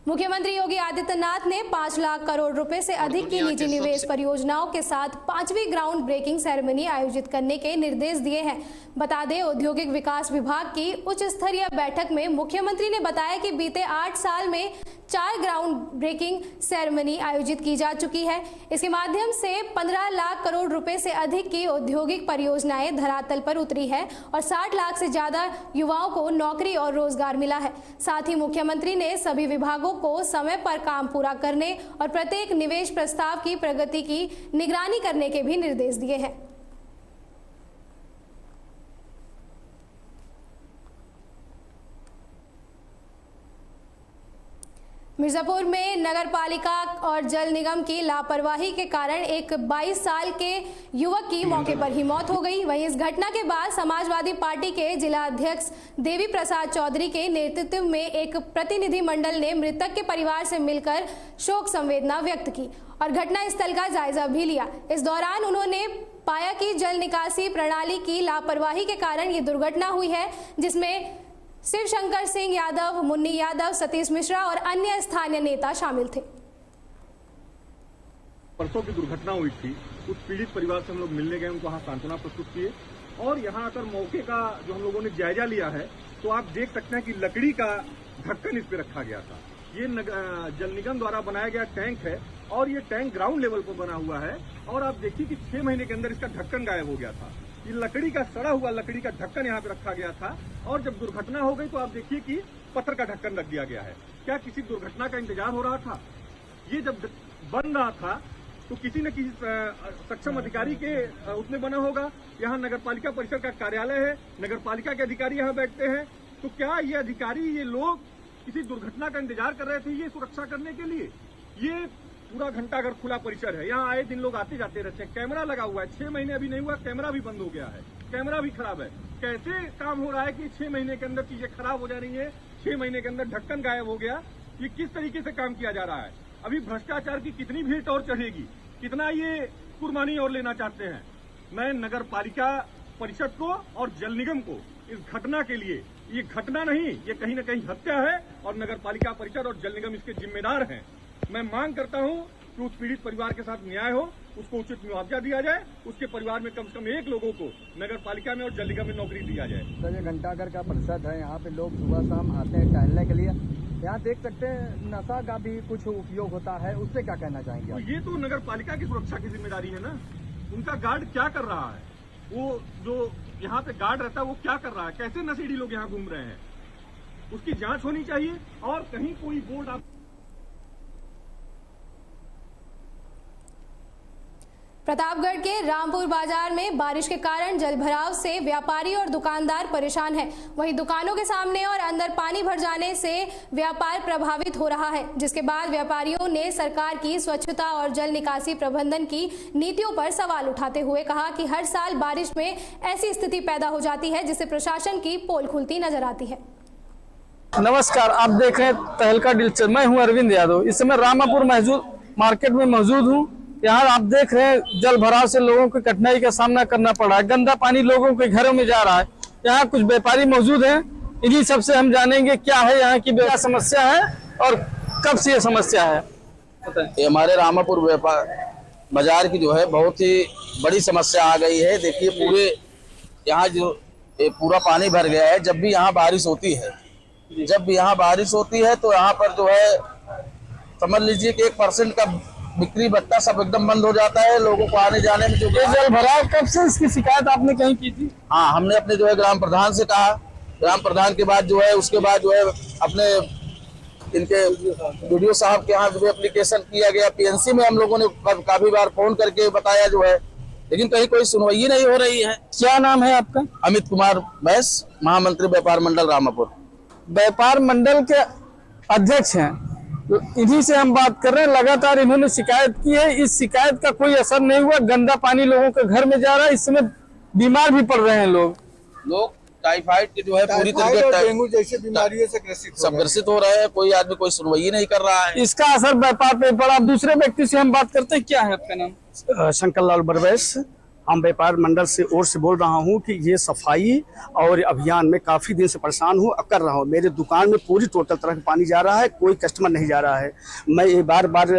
मुख्यमंत्री योगी आदित्यनाथ ने 5 लाख करोड़ रुपए से अधिक की निजी निवेश परियोजनाओं के साथ 5वीं ग्राउंड ब्रेकिंग सेरेमनी आयोजित करने के निर्देश दिए हैं। बता दें, औद्योगिक विकास विभाग की उच्च स्तरीय बैठक में मुख्यमंत्री ने बताया कि बीते 8 साल में 4 ग्राउंड ब्रेकिंग सेरेमनी आयोजित की जा चुकी है। इसके माध्यम से 15 लाख करोड़ रुपए से अधिक की औद्योगिक परियोजनाएं धरातल पर उतरी है और 60 लाख से ज्यादा युवाओं को नौकरी और रोजगार मिला है। साथ ही मुख्यमंत्री ने सभी विभागों को समय पर काम पूरा करने और प्रत्येक निवेश प्रस्ताव की प्रगति की निगरानी करने के भी निर्देश दिए हैं। मिर्जापुर में नगर पालिका और जल निगम की लापरवाही के कारण एक 22 साल के युवक की मौके पर ही मौत हो गई। वहीं इस घटना के बाद समाजवादी पार्टी के जिला अध्यक्ष देवी प्रसाद चौधरी के नेतृत्व में एक प्रतिनिधि मंडल ने मृतक के परिवार से मिलकर शोक संवेदना व्यक्त की और घटना स्थल का जायजा भी लिया। इस दौरान उन्होंने पाया कि जल निकासी प्रणाली की लापरवाही के कारण ये दुर्घटना हुई है, जिसमें शिव शंकर सिंह यादव, मुन्नी यादव, सतीश मिश्रा और अन्य स्थानीय नेता शामिल थे। परसों की दुर्घटना हुई थी, उस पीड़ित परिवार से हम लोग मिलने गए, उनको वहाँ सांत्वना प्रस्तुत किए और यहाँ आकर मौके का जो हम लोगों ने जायजा लिया है, तो आप देख सकते हैं कि लकड़ी का ढक्कन इस पे रखा गया था। ये जल निगम द्वारा बनाया गया टैंक है और ये टैंक ग्राउंड लेवल पर बना हुआ है और आप देखिए कि 6 महीने के अंदर इसका ढक्कन गायब हो गया था। ये लकड़ी का सड़ा हुआ लकड़ी का ढक्कन यहाँ पे रखा गया था और जब दुर्घटना हो गई तो आप देखिए कि पत्थर का ढक्कन रख दिया गया है। क्या किसी दुर्घटना का इंतजार हो रहा था? ये जब बन रहा था तो किसी न किसी सक्षम अधिकारी के उसमें बना होगा। यहाँ नगर पालिका परिसर का कार्यालय है, नगर पालिका के अधिकारी यहाँ बैठते हैं, तो क्या ये अधिकारी, ये लोग किसी दुर्घटना का इंतजार कर रहे थे ये सुरक्षा करने के लिए? ये पूरा घंटाघर खुला परिसर है, यहाँ आए दिन लोग आते जाते रहते हैं। कैमरा लगा हुआ है, 6 महीने अभी नहीं हुआ, कैमरा भी बंद हो गया है, कैमरा भी खराब है। कैसे काम हो रहा है कि 6 महीने के अंदर चीजें खराब हो जा रही है, 6 महीने के अंदर ढक्कन गायब हो गया? ये किस तरीके से काम किया जा रहा है? अभी भ्रष्टाचार की कितनी भीड़ और चढ़ेगी, कितना ये कुर्बानी और लेना चाहते हैं? मैं नगर पालिका परिषद को और जल निगम को इस घटना के लिए, ये घटना नहीं, ये कहीं न कहीं हत्या है और नगर पालिका परिषद और जल निगम इसके जिम्मेदार हैं। मैं मांग करता हूं कि उस पीड़ित परिवार के साथ न्याय हो, उसको उचित मुआवजा दिया जाए, उसके परिवार में कम से कम 1 लोगों को नगर पालिका में और जल निगम में नौकरी दिया जाए। सर, ये घंटाघर का परिषद है, यहाँ पे लोग सुबह शाम आते हैं टहलने के लिए। यहाँ देख सकते हैं नशा का भी कुछ उपयोग होता है, उससे क्या कहना चाहेंगे? तो ये तो नगर पालिका की सुरक्षा की जिम्मेदारी है ना। उनका गार्ड क्या कर रहा है, वो जो यहाँ पे गार्ड रहता है वो क्या कर रहा है, कैसे नशेड़ी लोग यहाँ घूम रहे हैं, उसकी जांच होनी चाहिए। और कहीं कोई बोर्ड आप प्रतापगढ़ के रामपुर बाजार में बारिश के कारण जलभराव से व्यापारी और दुकानदार परेशान हैं। वहीं दुकानों के सामने और अंदर पानी भर जाने से व्यापार प्रभावित हो रहा है, जिसके बाद व्यापारियों ने सरकार की स्वच्छता और जल निकासी प्रबंधन की नीतियों पर सवाल उठाते हुए कहा कि हर साल बारिश में ऐसी स्थिति पैदा हो जाती है जिससे प्रशासन की पोल खुलती नजर आती है। नमस्कार, आप देख रहे हैं तहलका दिलचस्प। मैं हूं अरविंद यादव। इस समय रामापुर मार्केट में मौजूद हूं। यहाँ आप देख रहे हैं जल भराव से लोगों को कठिनाई का सामना करना पड़ रहा है। गंदा पानी लोगों के घरों में जा रहा है। यहाँ कुछ व्यापारी मौजूद हैं, इन्हीं सबसे हम जानेंगे क्या है यहाँ की क्या समस्या है और कब से ये समस्या है। ये हमारे रामापुर बाजार की जो है बहुत ही बड़ी समस्या आ गई है। देखिए पूरे यहाँ जो पूरा पानी भर गया है। जब भी यहाँ बारिश होती है, तो यहाँ पर जो है समझ लीजिए कि 1% का बिक्री बट्टा सब एकदम बंद हो जाता है। लोगों को आने जाने में जो जल भराव, कब से इसकी शिकायत आपने कहीं की थी? हाँ, हमने अपने जो है ग्राम प्रधान से कहा। ग्राम प्रधान के बाद जो है उसके बाद जो है अपने इनके वीडियो साहब के यहाँ जो एप्लीकेशन किया गया। पीएनसी में हम लोगों ने काफी बार फोन करके बताया जो है, लेकिन कहीं कोई सुनवाई नहीं हो रही है। क्या नाम है आपका? अमित कुमार बैस, महामंत्री व्यापार मंडल रामापुर। व्यापार मंडल के अध्यक्ष हैं, इन्हीं से हम बात कर रहे हैं। लगातार इन्होंने शिकायत की है, इस शिकायत का कोई असर नहीं हुआ। गंदा पानी लोगों के घर में जा रहा है, इस समय बीमार भी पड़ रहे हैं लोग टाइफाइड की जो है पूरी तरीके से डेंगू जैसी बीमारियों से ग्रसित हो रहे हैं। कोई आदमी कोई सुनवाई नहीं कर रहा है। इसका असर व्यापार पे पड़ा। दूसरे व्यक्ति से हम बात करते हैं। क्या है आपका नाम? शंकर लाल बरबैस। आम व्यापार मंडल से ओर से बोल रहा हूं कि ये सफाई और अभियान में काफ़ी दिन से परेशान हूं, अब कर रहा हूं। मेरे दुकान में पूरी टोटल तरह का पानी जा रहा है, कोई कस्टमर नहीं जा रहा है। मैं ये बार बार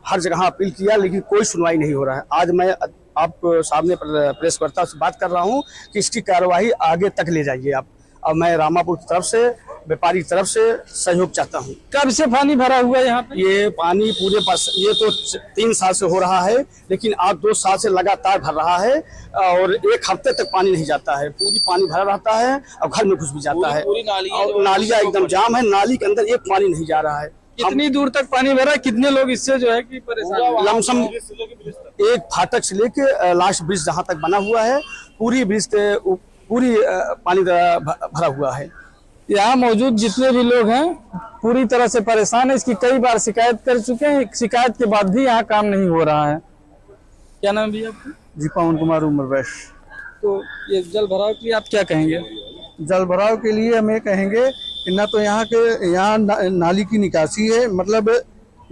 हर जगह अपील किया, लेकिन कोई सुनवाई नहीं हो रहा है। आज मैं आप सामने प्रेस वार्ता से बात कर रहा हूँ कि इसकी कार्रवाई आगे तक ले जाइए आप। अब मैं रामापुर की तरफ से, व्यापारी की तरफ से सहयोग चाहता हूँ। कब से पानी भरा हुआ है यहाँ पे? ये पानी पूरे पास ये तो 3 साल से हो रहा है, लेकिन आज 2 साल से लगातार भर रहा है और 1 हफ्ते तक पानी नहीं जाता है। पूरी पानी भरा रहता है और घर में घुस भी जाता है और नालियाँ एकदम जाम है। नाली के अंदर एक पानी नहीं जा रहा है। कितनी दूर तक पानी भरा? कितने लोग इससे जो है कि परेशान? लमसम एक फाटक से लेके लास्ट ब्रिज जहाँ तक बना हुआ है, पूरी ब्रिज पूरी पानी भरा हुआ है। यहाँ मौजूद जितने भी लोग हैं पूरी तरह से परेशान है। इसकी कई बार शिकायत कर चुके हैं, शिकायत के बाद भी यहाँ काम नहीं हो रहा है। क्या नाम भी आपका? जी, पवन कुमार उमर वैश। तो ये जल भराव के लिए आप क्या कहेंगे? जल भराव के लिए हम ये कहेंगे कि ना तो यहाँ नाली की निकासी है, मतलब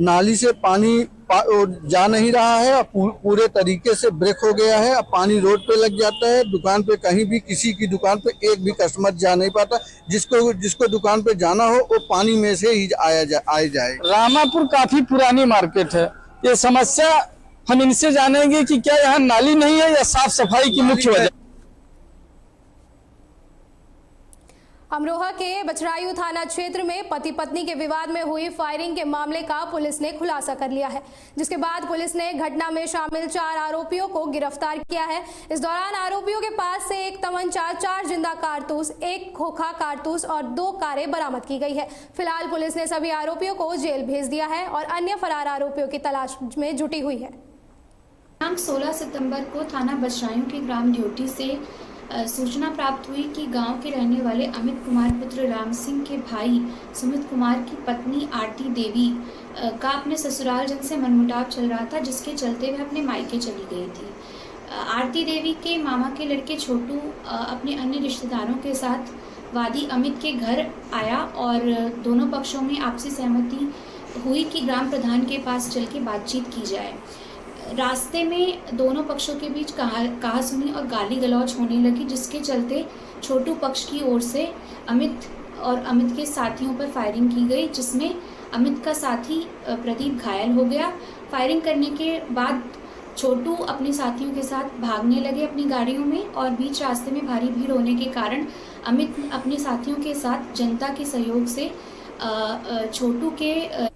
नाली से पानी जा नहीं रहा है और पूरे तरीके से ब्रेक हो गया है। अब पानी रोड पे लग जाता है, दुकान पे कहीं भी किसी की दुकान पे एक भी कस्टमर जा नहीं पाता। जिसको दुकान पे जाना हो वो पानी में से ही आया जाए। रामापुर काफी पुरानी मार्केट है। ये समस्या हम इनसे जानेंगे कि क्या यहाँ नाली नहीं है या साफ सफाई की मुख्य वजह? अमरोहा के बछरायू थाना क्षेत्र में पति पत्नी के विवाद में हुई फायरिंग के मामले का पुलिस ने खुलासा कर लिया है, जिसके बाद पुलिस ने घटना में शामिल 4 आरोपियों को गिरफ्तार किया है। इस दौरान आरोपियों के पास से 1 तमंचा, 4 जिंदा कारतूस, 1 खोखा कारतूस और 2 कारें बरामद की गई है। फिलहाल पुलिस ने सभी आरोपियों को जेल भेज दिया है और अन्य फरार आरोपियों की तलाश में जुटी हुई है। दिनांक 16 सितंबर को थाना बछरायू के ग्राम ड्यूटी से सूचना प्राप्त हुई कि गांव के रहने वाले अमित कुमार पुत्र राम सिंह के भाई सुमित कुमार की पत्नी आरती देवी का अपने ससुराल जन से मनमुटाव चल रहा था, जिसके चलते वह अपने मायके चली गई थी। आरती देवी के मामा के लड़के छोटू अपने अन्य रिश्तेदारों के साथ वादी अमित के घर आया और दोनों पक्षों में आपसी सहमति हुई कि ग्राम प्रधान के पास चल के बातचीत की जाए। रास्ते में दोनों पक्षों के बीच कहासुनी और गाली गलौज होने लगी, जिसके चलते छोटू पक्ष की ओर से अमित और अमित के साथियों पर फायरिंग की गई, जिसमें अमित का साथी प्रदीप घायल हो गया। फायरिंग करने के बाद छोटू अपने साथियों के साथ भागने लगे अपनी गाड़ियों में और बीच रास्ते में भारी भीड़ होने के कारण अमित अपने साथियों के साथ जनता के सहयोग से छोटू के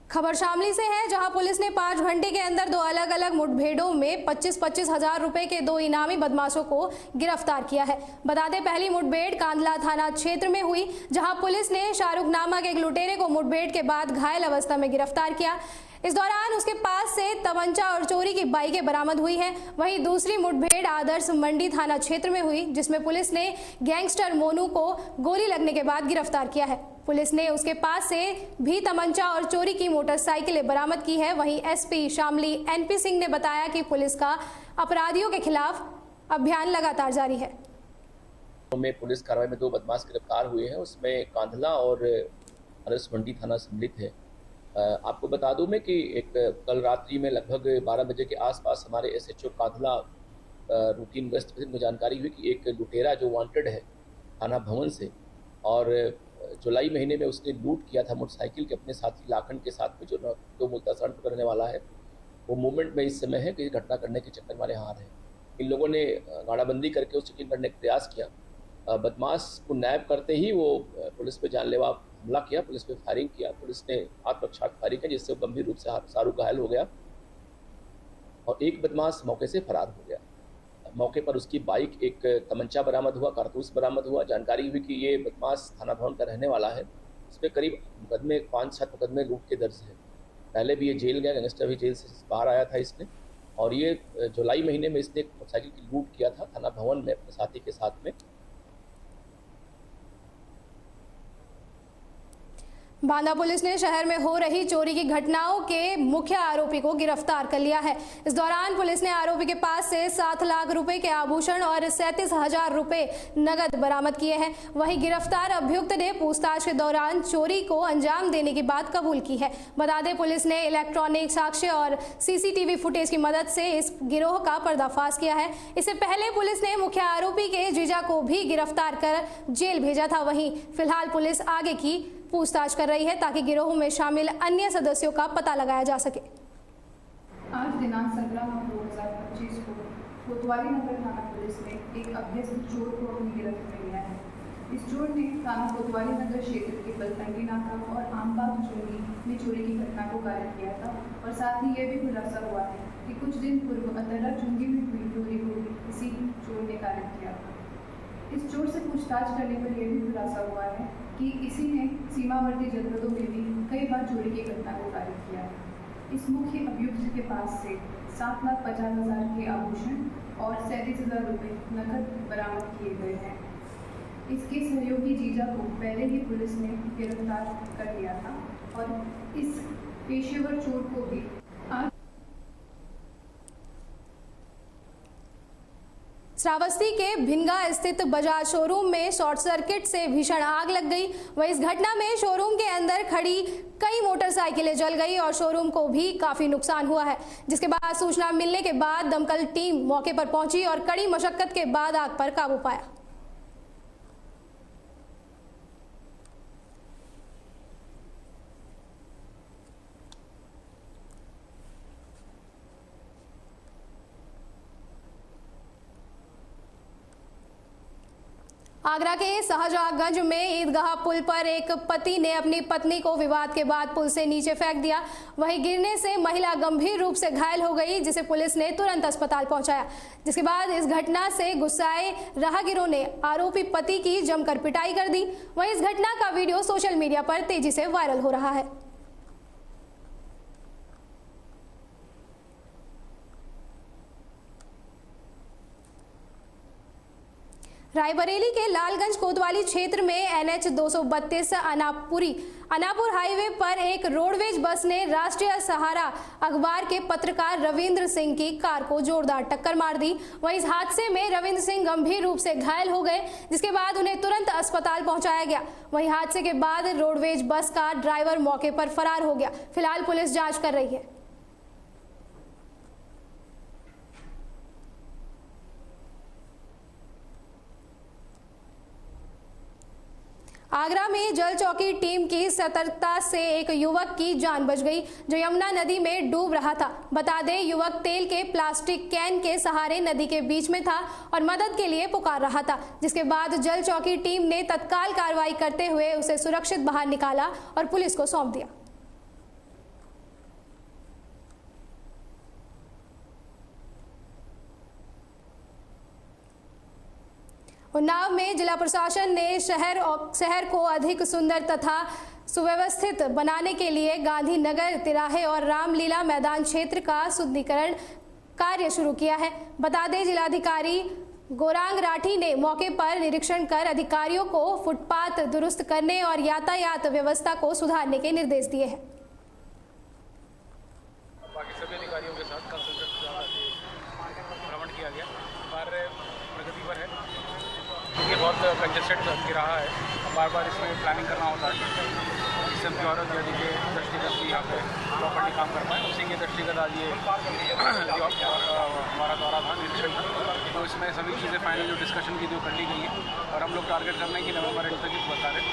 खबर शामली से है, जहां पुलिस ने 5 घंटे के अंदर 2 अलग अलग मुठभेड़ों में 25-25 हजार रुपए के 2 इनामी बदमाशों को गिरफ्तार किया है। बता दें, पहली मुठभेड़ कांदला थाना क्षेत्र में हुई, जहां पुलिस ने शाहरुख नामक एक लुटेरे को मुठभेड़ के बाद घायल अवस्था में गिरफ्तार किया। इस दौरान उसके पास से तमंचा और चोरी की बाइकें बरामद हुई हैं। वहीं दूसरी मुठभेड़ आदर्श मंडी थाना क्षेत्र में हुई, जिसमें पुलिस ने गैंगस्टर मोनू को गोली लगने के बाद गिरफ्तार किया है। पुलिस ने उसके पास से भी तमंचा और चोरी की मोटरसाइकिलें बरामद की है। वहीं एसपी शामली एनपी सिंह ने बताया कि पुलिस का अपराधियों के खिलाफ अभियान लगातार जारी है। में पुलिस कार्रवाई में 2 बदमाश गिरफ्तार हुए हैं, उसमें कांधला और आदर्श मंडी थाना सम्मिलित है। आपको बता दूं मैं कि एक कल रात्रि में लगभग 12 बजे के आसपास हमारे एसएचओ कांधला रूटीन गश्त में जानकारी हुई कि एक लुटेरा जो वांटेड है थाना भवन से और जुलाई महीने में उसने लूट किया था मोटरसाइकिल के अपने साथी लाखन के साथ में, जो मुल्तान पकड़ने वाला है, वो मूवमेंट में इस समय है कि घटना करने के चक्कर वाले हार है। इन लोगों ने गाड़ाबंदी करके उसे चेकिंग करने का प्रयास किया। बदमाश को नैब करते ही वो पुलिस पे जानलेवा हमला किया, पुलिस पे फायरिंग किया। पुलिस ने आत्मरक्षा फायरिंग की, जिससे गंभीर रूप से शाहरुख घायल हो गया और एक बदमाश मौके से फरार हो गया। मौके पर उसकी बाइक, एक तमंचा बरामद हुआ, कारतूस बरामद हुआ। जानकारी हुई कि ये बदमाश थाना भवन का रहने वाला है। इस पर करीब मुकदमे 5-7 मुकदमे लूट के दर्ज है। पहले भी ये जेल गया, गैंगस्टर भी जेल से बाहर आया था इसने, और ये जुलाई महीने में इसने एक मोटरसाइकिल की लूट किया था थाना भवन में अपने साथी के साथ में। बांदा पुलिस ने शहर में हो रही चोरी की घटनाओं के मुख्य आरोपी को गिरफ्तार कर लिया है। इस दौरान पुलिस ने आरोपी के पास से 7 लाख रुपए के आभूषण और 37,000 रुपए नगद बरामद किए हैं। वहीं गिरफ्तार अभियुक्त ने पूछताछ के दौरान चोरी को अंजाम देने की बात कबूल की है। बता दें, पुलिस ने इलेक्ट्रॉनिक साक्ष्य और सीसीटीवी फुटेज की मदद से इस गिरोह का पर्दाफाश किया है। इससे पहले पुलिस ने मुख्य आरोपी के जीजा को भी गिरफ्तार कर जेल भेजा था। वहीं फिलहाल पुलिस आगे की पूछताछ कर रही है ताकि गिरोह में शामिल अन्य सदस्यों का पता लगाया जा सके। आज दिनांक 17/9/2025 को कोतवाली नगर थाना पुलिस ने एक अभ्यस्त चोर को अपनी गिरफ्त में लिया है। इस चोर ने थाना कोतवाली नगर क्षेत्र के बलतंगी नाका और आमबाग चोरी में चोरी की घटना को कायम किया था और साथ ही यह भी खुलासा हुआ है कि कुछ दिन पूर्व अतरा चुंगी में हुई चोरी को भी इसी चोर ने कायम किया था। इस चोर से पूछताछ करने पर यह भी खुलासा हुआ है कि इसी ने सीमावर्ती जनपदों में भी कई बार चोरी की घटना को कायम किया है। इस मुख्य अभियुक्त के पास से 7,50,000 के आभूषण और 37,000 रुपये नकद बरामद किए गए हैं। इसके सहयोगी जीजा को पहले ही पुलिस ने गिरफ्तार कर लिया था और इस पेशेवर चोर को भी आज श्रावस्ती के भिनगा स्थित बजाज शोरूम में शॉर्ट सर्किट से भीषण आग लग गई। वहीं इस घटना में शोरूम के अंदर खड़ी कई मोटरसाइकिलें जल गई और शोरूम को भी काफी नुकसान हुआ है। जिसके बाद सूचना मिलने के बाद दमकल टीम मौके पर पहुंची और कड़ी मशक्कत के बाद आग पर काबू पाया। आगरा के शाहजहांगंज में ईदगाह पुल पर एक पति ने अपनी पत्नी को विवाद के बाद पुल से नीचे फेंक दिया। वहीं गिरने से महिला गंभीर रूप से घायल हो गई, जिसे पुलिस ने तुरंत अस्पताल पहुंचाया। जिसके बाद इस घटना से गुस्साए राहगीरों ने आरोपी पति की जमकर पिटाई कर दी। वहीं इस घटना का वीडियो सोशल मीडिया पर तेजी से वायरल हो रहा है। रायबरेली के लालगंज कोतवाली क्षेत्र में NH 232 अनापुर हाईवे पर एक रोडवेज बस ने राष्ट्रीय सहारा अखबार के पत्रकार रविंद्र सिंह की कार को जोरदार टक्कर मार दी। वहीं इस हादसे में रविंद्र सिंह गंभीर रूप से घायल हो गए, जिसके बाद उन्हें तुरंत अस्पताल पहुंचाया गया। वहीं हादसे के बाद रोडवेज बस का ड्राइवर मौके पर फरार हो गया। फिलहाल पुलिस जांच कर रही है। आगरा में जल चौकी टीम की सतर्कता से एक युवक की जान बच गई, जो यमुना नदी में डूब रहा था। बता दें, युवक तेल के प्लास्टिक कैन के सहारे नदी के बीच में था और मदद के लिए पुकार रहा था। जिसके बाद जल चौकी टीम ने तत्काल कार्रवाई करते हुए उसे सुरक्षित बाहर निकाला और पुलिस को सौंप दिया। उन्नाव में जिला प्रशासन ने शहर को अधिक सुंदर तथा सुव्यवस्थित बनाने के लिए गांधी नगर तिराहे और रामलीला मैदान क्षेत्र का सुदृढ़ीकरण कार्य शुरू किया है। बता दें, जिलाधिकारी गौरांग राठी ने मौके पर निरीक्षण कर अधिकारियों को फुटपाथ दुरुस्त करने और यातायात व्यवस्था को सुधारने के निर्देश दिए हैं। बाकी सभी अधिकारियों के साथ कल भ्रमण किया गया। कार्य प्रगति पर है। ये बहुत कंजेस्टेड रहा है। बार बार इसमें प्लानिंग करना होता है, जिससे हम औरत यदि के दृष्टिगत भी यहाँ पे प्रॉपर्टी काम कर पाए। उसी के दृष्टिगत आज ये जो हमारा दौरा था, निरीक्षण था, तो इसमें सभी चीज़ें फाइनल जो डिस्कशन की जो कर ली गई है और हम लोग टारगेट कर रहे हैं कि नवंबर एंड तक इस बता रहे।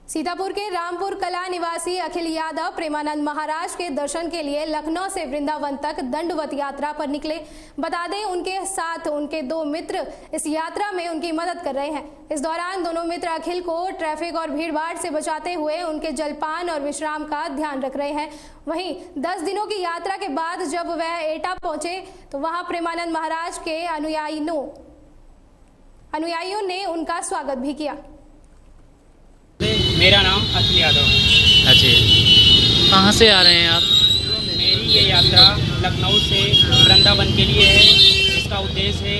सीतापुर के रामपुर कला निवासी अखिल यादव प्रेमानंद महाराज के दर्शन के लिए लखनऊ से वृंदावन तक दंडवत यात्रा पर निकले। बता दें, उनके साथ उनके 2 मित्र इस यात्रा में उनकी मदद कर रहे हैं। इस दौरान दोनों मित्र अखिल को ट्रैफिक और भीड़भाड़ से बचाते हुए उनके जलपान और विश्राम का ध्यान रख रहे हैं। वहीं 10 दिनों की यात्रा के बाद जब वह एटा पहुंचे तो वहां प्रेमानंद महाराज के अनुयायियों ने उनका स्वागत भी किया। मेरा नाम अखिल यादव है। अच्छा, कहाँ से आ रहे हैं आप? मेरी ये यात्रा लखनऊ से वृंदावन के लिए है। इसका उद्देश्य है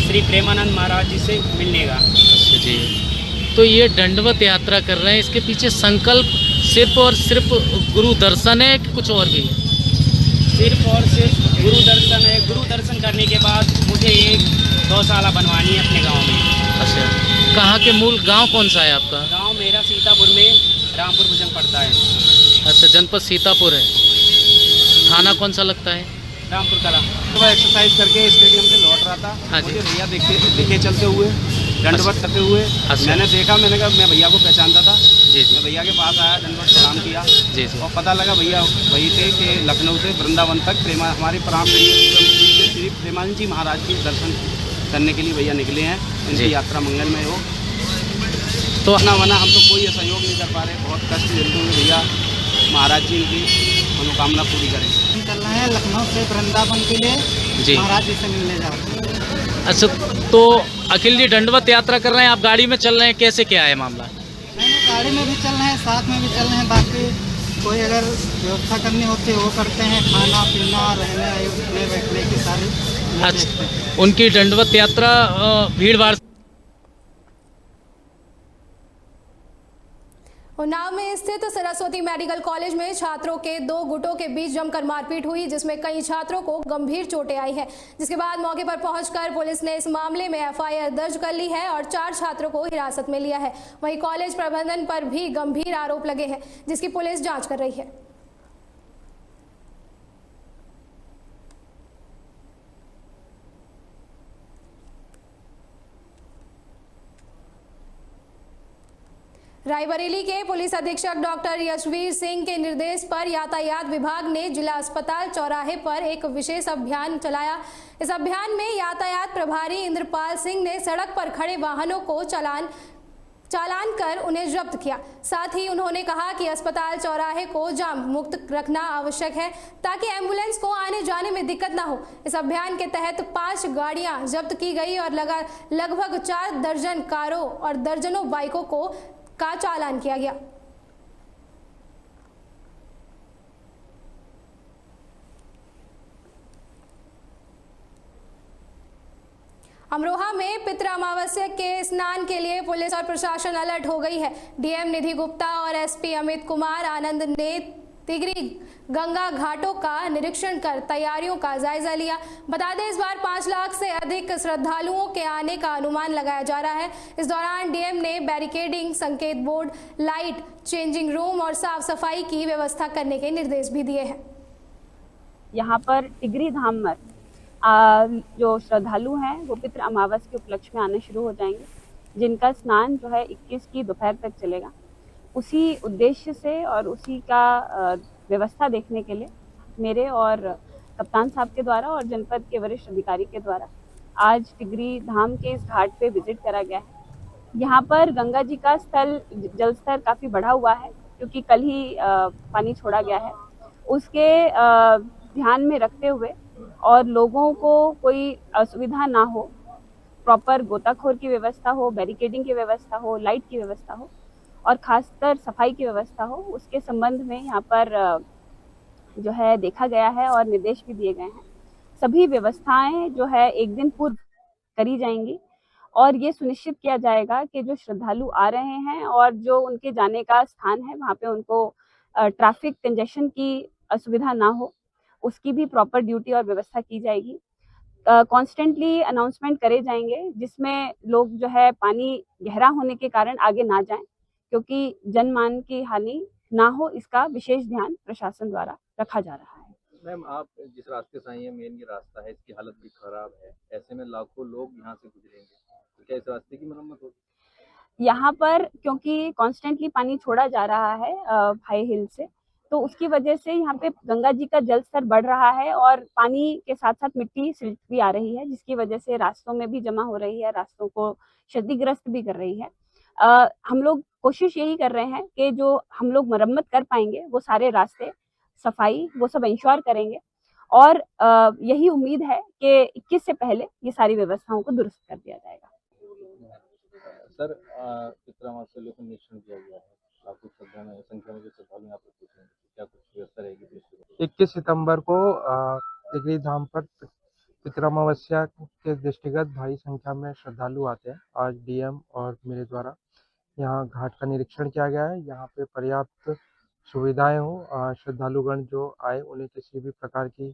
श्री प्रेमानंद महाराज जी से मिलने का। अच्छा जी। तो ये दंडवत यात्रा कर रहे हैं, इसके पीछे संकल्प सिर्फ और सिर्फ गुरु दर्शन है कि कुछ और भी? सिर्फ और सिर्फ गुरु दर्शन है। गुरु दर्शन करने के बाद मुझे एक गौशाला बनवानी है अपने गांव में। अच्छा, कहाँ के मूल गांव कौन सा है आपका? गांव मेरा सीतापुर में रामपुर भुजंग पड़ता है। अच्छा, जनपद सीतापुर है। थाना कौन सा लगता है? रामपुर कला। तो वह एक्सरसाइज करके स्टेडियम से लौट रहा था। हाँ जी। मुझे भैया देखे चलते हुए, दंडवत करते हुए। अच्छा। मैंने देखा, मैंने कहा मैं भैया को पहचानता था। जी जी मैं भैया के पास आया, दंडवत प्रणाम किया जी जी। और पता लगा भैया वही थे कि लखनऊ से वृंदावन तक हमारे प्राण श्री प्रेमानंद जी महाराज के दर्शन करने के लिए भैया निकले हैं। जी। इनकी यात्रा मंगलमय हो। तो अपना वना हम तो कोई सहयोग नहीं कर पा रहे, बहुत कष्ट झेलते हुए भैया महाराज जी की मनोकामना पूरी करें। चल रहे हैं लखनऊ से वृंदावन के लिए, जी। महाराज जी से मिलने जा रहे हैं। अच्छा, तो अखिल जी दंडवत यात्रा कर रहे हैं, आप गाड़ी में चल रहे हैं, कैसे क्या है मामला? नहीं, गाड़ी में भी चल रहे हैं, साथ में भी चल रहे हैं। बाकी कोई अगर व्यवस्था करनी होती है वो करते हैं, खाना पीना रहने उठने बैठने की सारी। अच्छा, उनकी दंडवत यात्रा भीड़ भाड़। उन्नाव में स्थित सरस्वती मेडिकल कॉलेज में छात्रों के 2 गुटों के बीच जमकर मारपीट हुई, जिसमें कई छात्रों को गंभीर चोटें आई हैं। जिसके बाद मौके पर पहुंचकर पुलिस ने इस मामले में एफआईआर दर्ज कर ली है और 4 छात्रों को हिरासत में लिया है। वहीं कॉलेज प्रबंधन पर भी गंभीर आरोप लगे हैं, जिसकी पुलिस जांच कर रही है। रायबरेली के पुलिस अधीक्षक डॉक्टर यशवीर सिंह के निर्देश पर यातायात विभाग ने जिला अस्पताल चौराहे पर एक विशेष अभियान चलाया। इस अभियान में यातायात प्रभारी इंद्रपाल सिंह ने सड़क पर खड़े वाहनों को चालान कर उन्हें जब्त किया। साथ ही उन्होंने कहा कि अस्पताल चौराहे को जाम मुक्त रखना आवश्यक है ताकि एम्बुलेंस को आने जाने में दिक्कत ना हो। इस अभियान के तहत 5 गाड़ियां जब्त की गई और लगभग 4 दर्जन कारों और दर्जनों बाइकों का चालान किया गया। अमरोहा में पितृ अमावस्या के स्नान के लिए पुलिस और प्रशासन अलर्ट हो गई है। डीएम निधि गुप्ता और एसपी अमित कुमार आनंद ने तिगरी गंगा घाटों का निरीक्षण कर तैयारियों का जायजा लिया। बता दें, इस बार 5 लाख से अधिक श्रद्धालुओं के आने का अनुमान लगाया जा रहा है। इस दौरान डीएम ने बैरिकेडिंग, संकेत बोर्ड, लाइट, चेंजिंग रूम और साफ सफाई की व्यवस्था करने के निर्देश भी दिए हैं। यहाँ पर टिगरी धाम में जो श्रद्धालु हैं वो पितृ अमावस्या के उपलक्ष्य में आने शुरू हो जाएंगे, जिनका स्नान जो है 21 की दोपहर तक चलेगा। उसी उद्देश्य से और उसी का व्यवस्था देखने के लिए मेरे और कप्तान साहब के द्वारा और जनपद के वरिष्ठ अधिकारी के द्वारा आज टिगरी धाम के इस घाट पे विजिट करा गया है। यहाँ पर गंगा जी का जल स्तर काफ़ी बढ़ा हुआ है, क्योंकि कल ही पानी छोड़ा गया है। उसके ध्यान में रखते हुए और लोगों को कोई असुविधा ना हो, प्रॉपर गोताखोर की व्यवस्था हो, बैरिकेडिंग की व्यवस्था हो, लाइट की व्यवस्था हो और खासकर सफाई की व्यवस्था हो, उसके संबंध में यहाँ पर जो है देखा गया है और निर्देश भी दिए गए हैं। सभी व्यवस्थाएं जो है एक दिन पूर्व करी जाएंगी और ये सुनिश्चित किया जाएगा कि जो श्रद्धालु आ रहे हैं और जो उनके जाने का स्थान है वहाँ पे उनको ट्रैफिक कंजेशन की असुविधा ना हो, उसकी भी प्रॉपर ड्यूटी और व्यवस्था की जाएगी। कॉन्स्टेंटली अनाउंसमेंट करे जाएंगे जिसमें लोग जो है पानी गहरा होने के कारण आगे ना जाएं, क्योंकि जनमान की हानि ना हो, इसका विशेष ध्यान प्रशासन द्वारा रखा जा रहा है। मैम, आप जिस रास्ते से आई हैं, मेन ये रास्ता है, इसकी हालत भी खराब है, ऐसे में लाखों लोग यहाँ से गुजरेंगे, तो क्या इस रास्ते की मरम्मत होगी? यहाँ पर क्योंकि कॉन्स्टेंटली पानी छोड़ा जा रहा है हाई हिल से, तो उसकी वजह से यहाँ पे गंगा जी का जल स्तर बढ़ रहा है और पानी के साथ साथ मिट्टी सिल्ट भी आ रही है, जिसकी वजह से रास्तों में भी जमा हो रही है, रास्तों को क्षतिग्रस्त भी कर रही है। हम लोग कोशिश यही कर रहे हैं कि जो हम लोग मरम्मत कर पाएंगे वो सारे रास्ते, सफाई, वो सब इंश्योर करेंगे और यही उम्मीद है कि 21 से पहले ये सारी व्यवस्थाओं को दुरुस्त कर दिया जाएगा। सर, पितृअमावस्या को निरीक्षण किया गया है, काफी संख्या में जो श्रद्धालु यहाँ पर पहुंचेंगे, क्या कुछ व्यवस्था रहेगी? 21 सितंबर को टिगरी धाम पर पितृअमावस्या के दृष्टिगत भारी संख्या में श्रद्धालु आते हैं। आज डीएम और मेरे द्वारा यहाँ घाट का निरीक्षण किया गया है। यहाँ पे पर्याप्त सुविधाएं हो, श्रद्धालुगण जो आए उन्हें किसी भी प्रकार की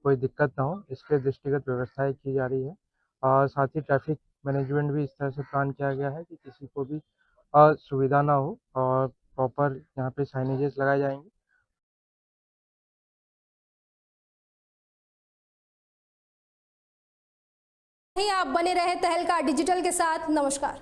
कोई दिक्कत ना हो, इसके दृष्टिगत व्यवस्थाएं की जा रही है। और साथ ही ट्रैफिक मैनेजमेंट भी इस तरह से प्लान किया गया है कि किसी को भी असुविधा ना हो और प्रॉपर यहाँ पे साइनेजेस लगाए जाएंगे। आप बने रहे तहलका डिजिटल के साथ। नमस्कार।